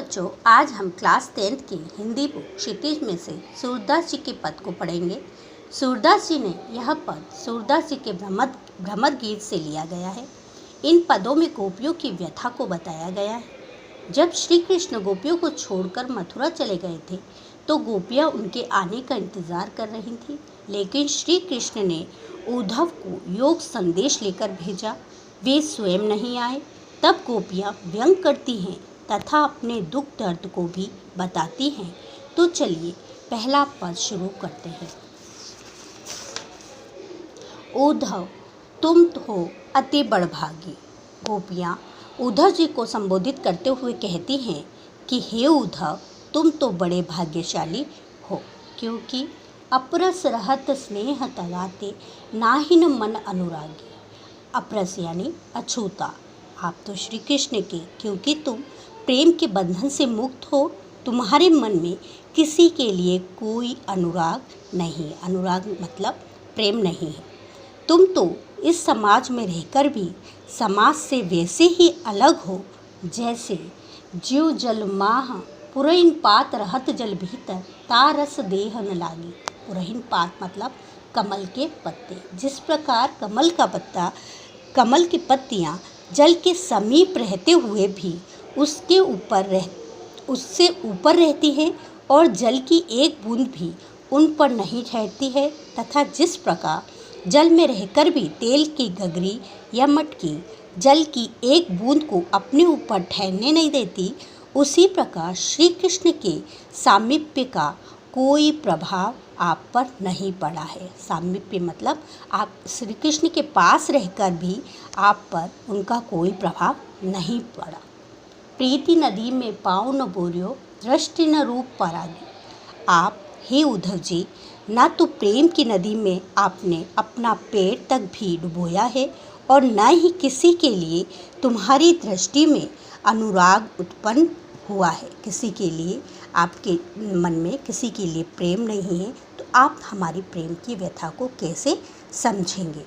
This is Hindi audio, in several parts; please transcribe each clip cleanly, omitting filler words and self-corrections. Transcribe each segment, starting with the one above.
बच्चों, आज हम क्लास 10th की हिंदी बुक क्षितिज में से सूरदास जी के पद को पढ़ेंगे। सूरदास जी ने यह पद सूरदास जी के भ्रमर गीत से लिया गया है। इन पदों में गोपियों की व्यथा को बताया गया है। जब श्री कृष्ण गोपियों को छोड़कर मथुरा चले गए थे तो गोपियाँ उनके आने का इंतजार कर रही थीं, लेकिन श्री कृष्ण ने उद्धव को योग संदेश लेकर भेजा। वे स्वयं नहीं आए। तब गोपियाँ व्यंग करती हैं तथा अपने दुख दर्द को भी बताती हैं। तो चलिए पहला पद शुरू करते हैं। उद्धव तुम हो अति बड़भागी। गोपियाँ उद्धव जी को संबोधित करते हुए कहती हैं कि हे उद्धव, तुम तो बड़े भाग्यशाली हो, क्योंकि अपरस रहत स्नेह तगाते नाहिन मन अनुरागी। अपरस यानी अछूता। आप तो श्री कृष्ण के, क्योंकि तुम प्रेम के बंधन से मुक्त हो, तुम्हारे मन में किसी के लिए कोई अनुराग नहीं। अनुराग मतलब प्रेम नहीं है। तुम तो इस समाज में रहकर भी समाज से वैसे ही अलग हो जैसे ज्यों जल माह पुरहिन पात रहत जल भीतर तारस देह न लागी। पुरहिन पात मतलब कमल के पत्ते। जिस प्रकार कमल की पत्तियाँ जल के समीप रहते हुए भी उससे ऊपर रहती है और जल की एक बूंद भी उन पर नहीं ठहरती है, तथा जिस प्रकार जल में रहकर भी तेल की गगरी या मटकी जल की एक बूंद को अपने ऊपर ठहरने नहीं देती, उसी प्रकार श्री कृष्ण के सामीप्य का कोई प्रभाव आप पर नहीं पड़ा है। सामीप्य मतलब आप श्री कृष्ण के पास रहकर भी आप पर उनका कोई प्रभाव नहीं पड़ा। प्रीति नदी में पाँव न बोरियो दृष्टि न रूप परागी। आप हे उद्धव जी, ना तो प्रेम की नदी में आपने अपना पैर तक भी डुबोया है और न ही किसी के लिए तुम्हारी दृष्टि में अनुराग उत्पन्न हुआ है। किसी के लिए आपके मन में किसी के लिए प्रेम नहीं है, तो आप हमारी प्रेम की व्यथा को कैसे समझेंगे।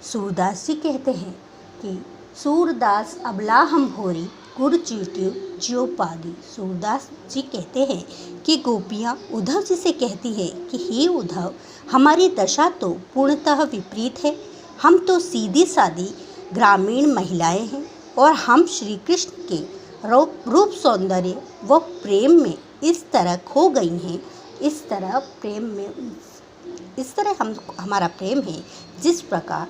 सूरदास जी कहते हैं कि सूरदास अबला हम भोरी गुड़ चीट्यू ज्यो पागी। सूरदास जी कहते हैं कि गोपियाँ उद्धव जी से कहती हैं कि हे उद्धव, हमारी दशा तो पूर्णतः विपरीत है। हम तो सीधी सादी ग्रामीण महिलाएं हैं और हम श्री कृष्ण के रूप सौंदर्य व प्रेम में इस तरह खो गई हैं। इस तरह हमारा प्रेम है जिस प्रकार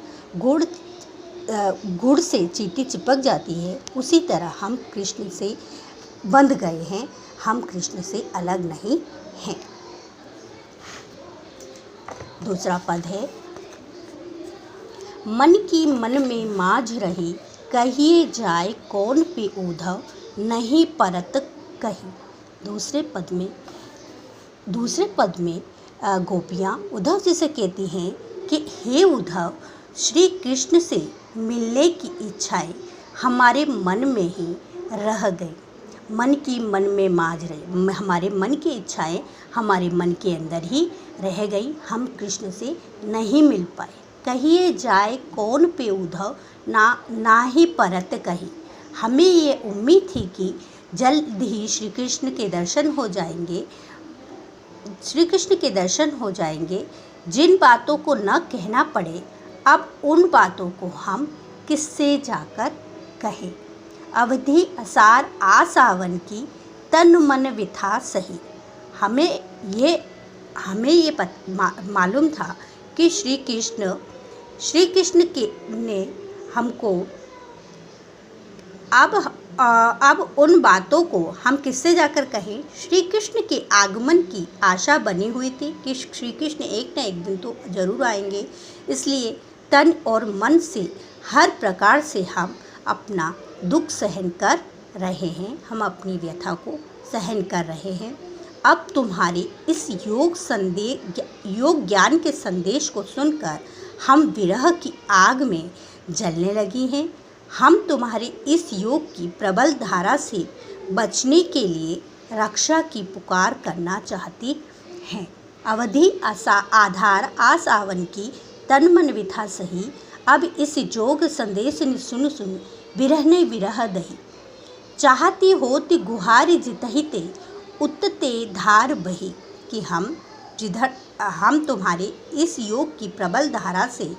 गुड़ से चींटी चिपक जाती है, उसी तरह हम कृष्ण से बंध गए हैं। हम कृष्ण से अलग नहीं हैं। दूसरा पद है, मन की मन में माझ रही कहिए जाए कौन पे उद्धव नहीं परत कहीं। दूसरे पद में गोपियाँ उद्धव जी से कहती हैं कि हे उद्धव, श्री कृष्ण से मिलने की इच्छाएं हमारे मन में ही रह गई। मन की मन में माझ रही, हमारे मन की इच्छाएं हमारे मन के अंदर ही रह गई। हम कृष्ण से नहीं मिल पाए। कहिए जाए कौन पे उद्धव ना ही परत कहीं। हमें ये उम्मीद थी कि जल्द ही श्री कृष्ण के दर्शन हो जाएंगे। जिन बातों को न कहना पड़े, अब उन बातों को हम किससे जाकर कहें। अवधि असार आसावन की तन मन विथा सही। हमें ये मालूम था कि श्री कृष्ण ने हमको अब उन बातों को हम किससे जाकर कहें। श्री कृष्ण के आगमन की आशा बनी हुई थी कि श्री कृष्ण एक न एक दिन तो जरूर आएंगे, इसलिए तन और मन से हर प्रकार से हम अपना दुख सहन कर रहे हैं। हम अपनी व्यथा को सहन कर रहे हैं। अब तुम्हारे इस योग ज्ञान के संदेश को सुनकर हम विरह की आग में जलने लगी हैं। हम तुम्हारे इस योग की प्रबल धारा से बचने के लिए रक्षा की पुकार करना चाहती हैं। अवधि आधार आसावन की तन मन विथा सही। अब इस जोग संदेश ने सुन विरह ने विरह दही। चाहती होती गुहार जितहिते उतते धार बही, कि हम तुम्हारे इस योग की प्रबल धारा से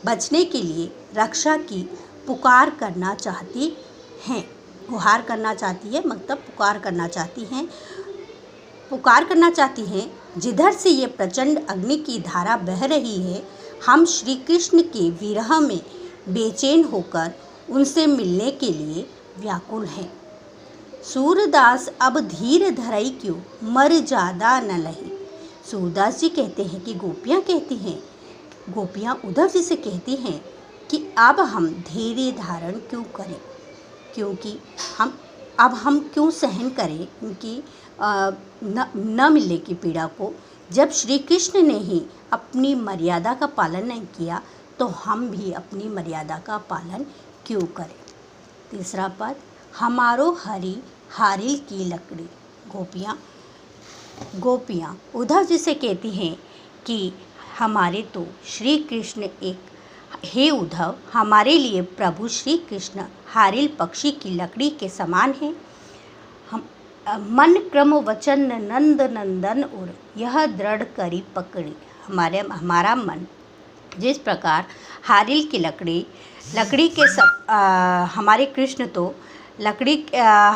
बचने के लिए रक्षा की पुकार करना चाहती हैं। गुहार करना चाहती है मतलब पुकार करना चाहती हैं। जिधर से ये प्रचंड अग्नि की धारा बह रही है, हम श्री कृष्ण के विरह में बेचैन होकर उनसे मिलने के लिए व्याकुल हैं। सूरदास अब धीर धरई क्यों, मर ज्यादा न लही। सूरदास जी कहते हैं कि गोपियाँ उद्धव जी से कहती हैं कि अब हम धैर्य धारण क्यों करें, क्योंकि हम क्यों सहन करें क्योंकि न मिलने की पीड़ा को। जब श्री कृष्ण ने ही अपनी मर्यादा का पालन नहीं किया तो हम भी अपनी मर्यादा का पालन क्यों करें। तीसरा पद, हमारो हरि हारिल की लकड़ी। गोपियाँ उद्धव जी से कहती हैं कि हमारे तो श्री कृष्ण हे उद्धव, हमारे लिए प्रभु श्री कृष्ण हारिल पक्षी की लकड़ी के समान हैं। हम मन क्रम वचन नंद नंदन उर, यह दृढ़ करी पकड़ी। हमारा मन जिस प्रकार हारिल की लकड़ी के हमारे कृष्ण तो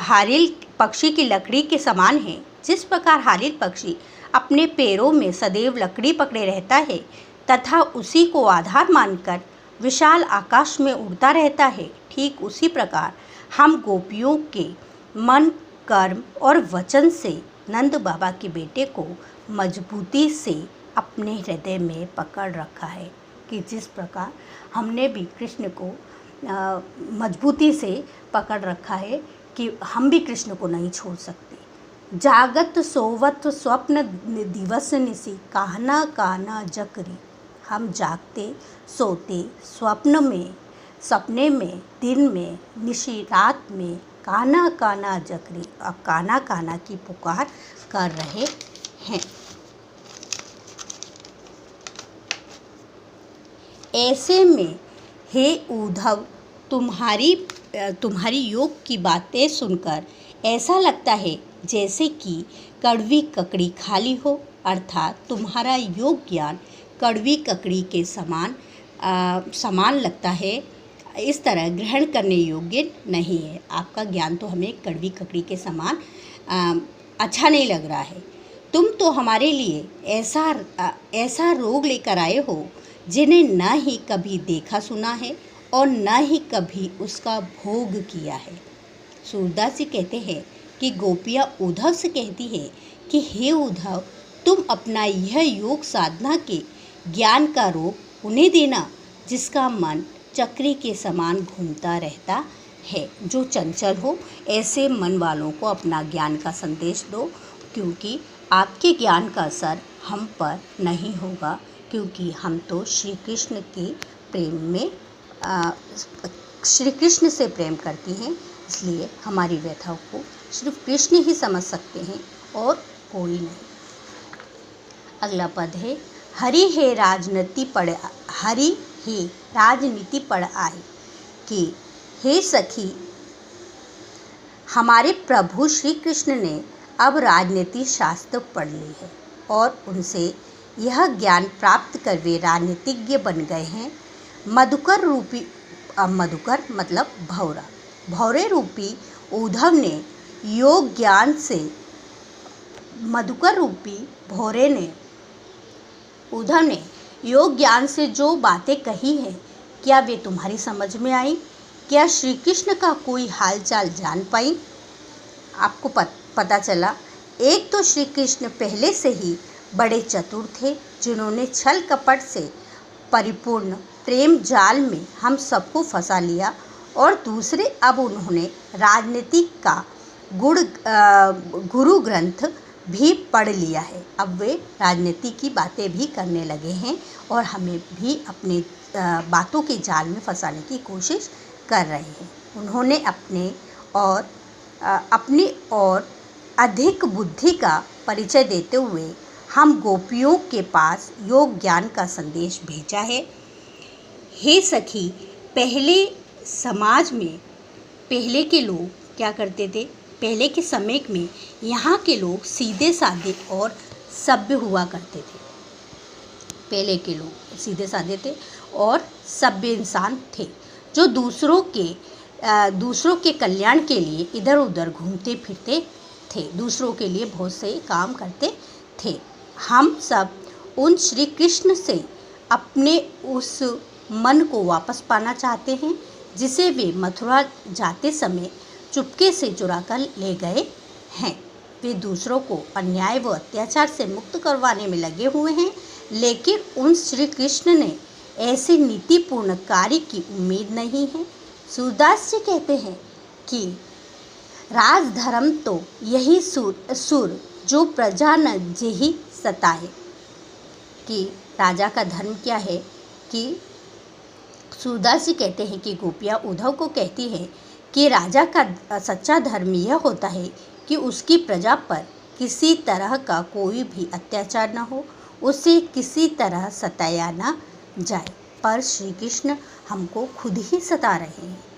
हारिल पक्षी की लकड़ी के समान है। जिस प्रकार हारिल पक्षी अपने पैरों में सदैव लकड़ी पकड़े रहता है तथा उसी को आधार मानकर विशाल आकाश में उड़ता रहता है, ठीक उसी प्रकार हम गोपियों के मन, कर्म और वचन से नंद बाबा के बेटे को मजबूती से अपने हृदय में पकड़ रखा है, कि जिस प्रकार हमने भी कृष्ण को मजबूती से पकड़ रखा है कि हम भी कृष्ण को नहीं छोड़ सकते। जागत सोवत स्वप्न दिवस निसी, कहना कहना जकरी। हम जागते सोते सपने में दिन में निशी रात में काना काना जकरी, अब काना काना की पुकार कर रहे हैं। ऐसे में हे उद्धव, तुम्हारी योग की बातें सुनकर ऐसा लगता है जैसे कि कड़वी ककड़ी खाली हो, अर्थात तुम्हारा योग ज्ञान कड़वी ककड़ी के समान लगता है। इस तरह ग्रहण करने योग्य नहीं है। आपका ज्ञान तो हमें कड़वी ककड़ी के समान अच्छा नहीं लग रहा है। तुम तो हमारे लिए ऐसा रोग लेकर आए हो जिन्हें न ही कभी देखा सुना है और न ही कभी उसका भोग किया है। सूरदास जी कहते हैं कि गोपियाँ उद्धव से कहती हैं कि हे उद्धव, तुम अपना यह योग साधना के ज्ञान का रोग उन्हें देना जिसका मन चक्री के समान घूमता रहता है। जो चंचल हो, ऐसे मन वालों को अपना ज्ञान का संदेश दो, क्योंकि आपके ज्ञान का असर हम पर नहीं होगा, क्योंकि हम तो श्री कृष्ण के प्रेम में श्री कृष्ण से प्रेम करती हैं। इसलिए हमारी व्यथाओं को सिर्फ कृष्ण ही समझ सकते हैं और कोई नहीं। अगला पद है, हरि हे राजनीति पढ़ आए, कि हे सखी, हमारे प्रभु श्री कृष्ण ने अब राजनीति शास्त्र पढ़ ली है और उनसे यह ज्ञान प्राप्त कर वे राजनीतिज्ञ बन गए हैं। मधुकर मतलब भौरे रूपी उद्धव ने योग ज्ञान से उद्धव ने योग ज्ञान से जो बातें कही हैं, क्या वे तुम्हारी समझ में आई? क्या श्री कृष्ण का कोई हालचाल जान पाई? आपको पता चला, एक तो श्री कृष्ण पहले से ही बड़े चतुर थे, जिन्होंने छल कपट से परिपूर्ण प्रेम जाल में हम सबको फंसा लिया, और दूसरे अब उन्होंने राजनीति का गुरु ग्रंथ भी पढ़ लिया है। अब वे राजनीति की बातें भी करने लगे हैं और हमें भी अपने बातों के जाल में फंसाने की कोशिश कर रहे हैं। उन्होंने अपनी और अधिक बुद्धि का परिचय देते हुए हम गोपियों के पास योग ज्ञान का संदेश भेजा है। हे सखी, पहले के लोग क्या करते थे? पहले के समय में यहाँ के लोग सीधे साधे और सभ्य हुआ करते थे। पहले के लोग सीधे साधे थे और सभ्य इंसान थे, जो दूसरों के कल्याण के लिए इधर उधर घूमते फिरते थे, दूसरों के लिए बहुत से काम करते थे। हम सब उन श्री कृष्ण से अपने उस मन को वापस पाना चाहते हैं, जिसे वे मथुरा जाते समय चुपके से चुरा कर ले गए हैं। वे दूसरों को अन्याय व अत्याचार से मुक्त करवाने में लगे हुए हैं, लेकिन उन श्री कृष्ण ने ऐसे नीतिपूर्ण कार्य की उम्मीद नहीं है। सूरदास जी कहते हैं कि राजधर्म तो यही सुर जो प्रजा न जेहि सताए, कि राजा का धर्म क्या है। कि सूरदास जी कहते हैं कि गोपियाँ उद्धव को कहती है कि राजा का सच्चा धर्म यह होता है कि उसकी प्रजा पर किसी तरह का कोई भी अत्याचार न हो, उसे किसी तरह सताया न जाए। पर श्री कृष्ण हमको खुद ही सता रहे हैं।